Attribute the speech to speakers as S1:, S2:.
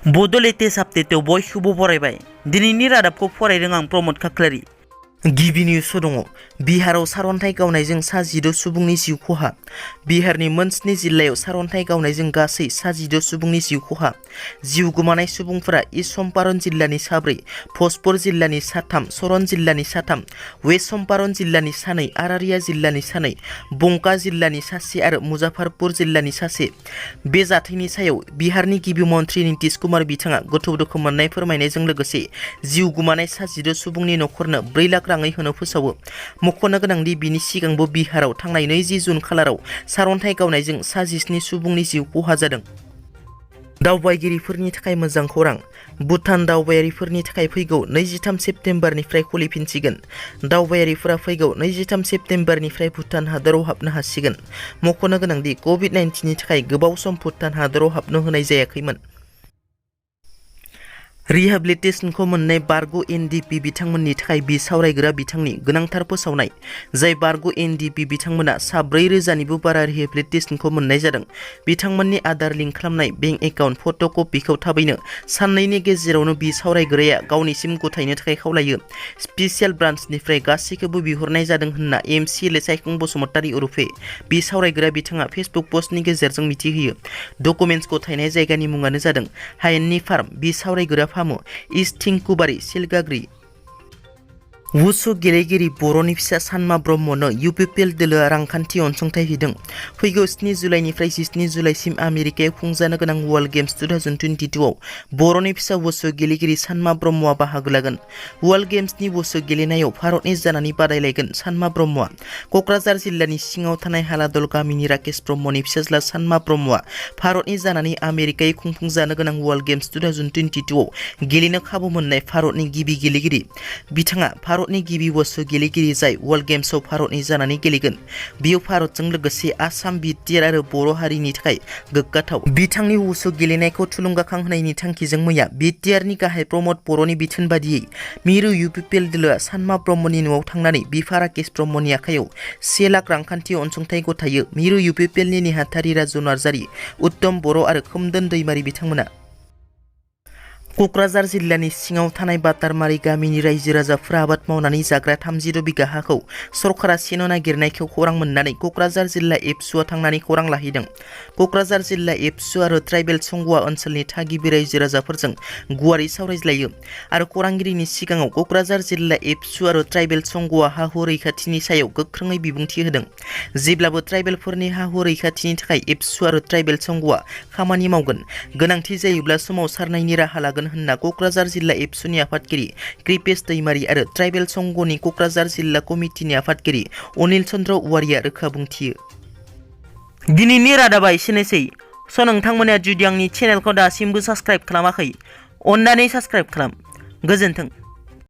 S1: बड' लेटेस्ट आपडेटआव बयखौबो बरायबाय। दिनैनि रादाबखौ फरायदों आं प्रमद खाख्लारि। गिबि निउसआव दङ बिहाराव सारअन्थाइ गावनायजों सा 16 सुबुंनि जिउ खहा। बिहारनि मोन 7 जिल्लायाव सारअन्थाइ गावनायजों गासै सा 16 सुबुंनि जिउ खहा। जिउ गोमानाय सुबुंफोरा इस्ट चम्पारन जिल्लानि साब्रै, भोजपुर जिल्लानि साथाम, सरन जिल्लानि साथाम, वेस्ट चम्पारन जिल्लानि सानै, आरारिया जिल्लानि सानै, बंका जिल्लानि सासे आरो मुजाफरपुर जिल्लानि सासे। बे जाथायनि सायाव बिहारनि गिबि मन्थ्रि नीतीश कुमार बिथाङा गोथौ दुखु मोननाय फोरमायनायजों लोगोसे जिउ गोमानाय सा 16 सुबुंनि नखरनो 4 लाख राङै होनो फोसावो। मख'नो गोनांदि बिनि सिगांबो बिहाराव थांनाय 20 जुन खालाराव सारअन्थाइ गावनायजों सा 17 सुबुंनि जिउ खहा जादों। दावबायगिरिफोरनि थाखाय मोजां खौरां। भुटान दावबायारिफोरनि थाखाय फैगौ 23 सेप्तेम्बरनिफ्राय खुलिफिनसिगोन। दावबायारिफोरा फैगौ 23 सेप्तेम्बरनिफ्राय भुटान हादराव हाबनो हासिगोन। मख'नो गोनांदि कभिड-19नि थाखाय गोबाव सम भुटान हादराव हाबनो होनाय जायाखैमोन। रिहेबिलिटेसनखौ मोननाय बारग' एन.डी.एफ.बी बिथांमोननि थाखाय बि सावरायग्रा बिथांनि गोनांथार फोसावनाय। जाय बारग' एन.डी.एफ.बी बिथांमोना सा 4,000निबो बारा रिहेबिलिटेसनखौ मोननाय जादों। बिथांमोननि आधार लिंक खालामनाय बेंक एकाउन्ट फट'कपिखौ थाबैनो साननैनि गेजेरावनो बि सावरायग्राया गावनिसिम गथायनो थाखाय खावलायो। स्पेसियेल ब्रान्चनिफ्राय गासैखौबो बिहरनाय जादों होनना एम.सि.एल.ए. सायखं बसुमतारी उरुफे बि सावरायग्रा बिथाङा फेसबुक पस्टनि गेजेरजों मिथिहोयो। डकुमेन्टस गथायनाय जायगानि मुङानो जादों हायेननि फार्म। बि सावरायग्रा फामु इस्ट थिंकुबारि सिलगाग्रि। वुसु गेलेगिरि बर'नि फिसा सानमा ब्रह्मनो इउ.पि.पि.एल दोलोआ रांखान्थि अनसुंथाइ होदों। फैगौ 7 जुलाइनिफ्राय 17 जुलाइसिम आमेरिकायाव खुंजानो गोनां वर्ल्ड गेम्स 2022 आव बर'नि फिसा वुसु गेलेगिरि सानमा ब्रह्मआ बाहागो लागोन। वर्ल्ड गेम्सनि वुसु गेलेनायाव भारतनि जानानै बादायलायगोन सानमा ब्रह्मआ। क'क्राझार जिल्लानि सिङाव थानाय हालादल गामिनि राकेश ब्रह्मनि फिसाज्ला सानमा ब्रह्मआ भारतनि जानानै आमेरिकायाव खुंफुंजानो गोनां वर्ल्ड गेम्स 2022 आव गेलेनो खाबु मोननाय भारतनि गिबि गेलेगिरि। बिथाङा भारतनि गिबि वुसु गेलेगिरि जाय वर्ल्ड गेम्सआव भारतनि जानानै गेलेगोन। बियो भारतजों लोगोसे आसाम, बि.टि.आर आरो बर' हारिनि थाखाय गोग्गाथाव। बिथांनि वुसु गेलेनायखौ थुलुंगाखां होनायनि थांखिजों मैया बि.टि.आर नि गाहाय प्रमद बर'नि बिथोन बादियै मिरु इउ.पि.पि.एल दोलोआ सानमा ब्रह्मनि न'आव थांनानै बिफा राकेश ब्रह्मनि आखायाव 1 लाख रांखान्थि अनसुंथाइ गथायो। मिरु इउ.पि.पि.एल नि नेहाथारि राजु नार्जारि, उत्तम बर' आरो खोमदोन दैमारि बिथांमोना। क'क्राझार जिल्लानि सिङाव थानाय बातारमारि गामिनि रायजो राजाफोरा आबाद मावनानै जाग्रा 36 बिघा हाखौ सरकारा सेनो नागिरनायखौ खौरां मोननानै क'क्राझार जिल्ला एबसुआ थांनानै खौरां लाहैदों। क'क्राझार जिल्ला एबसु आरो ट्राइबेल संग'आ ओनसोलनि थागिबि रायजो राजाफोरजों गुवारै सावरायज्लायो आरो खौरांगिरिनि सिगाङाव क'क्राझार जिल्ला एबसु आरो ट्राइबेल संग'आ हा हु रैखाथिनि सायाव गोख्रोङै बिबुंथि होदों। जेब्लाबो ट्राइबेलफोरनि हा हु रैखाथिनि थाखाय एबसु आरो ट्राइबेल संग'आ खामानि मावगोन। गोनांथि जायोब्ला सोमावसारनायनि राहा लागोन होनना क'क्राझार जिल्ला एबसुनि आफादगिरि कृपेश दैमारि आरो ट्राइबेल संघनि क'क्राझार जिल्ला कमिटिनि आफादगिरि अनिल चन्द्र औवारिया रोखा बुंथियो। दिनैनि रादाबा एसेनोसै। नोंथांमोना जुदि आंनि चेनेलखौ दासिमबो साबस्क्राइब खालामाखै, अन्नानै साबस्क्राइब खालाम। गोजोन्थों।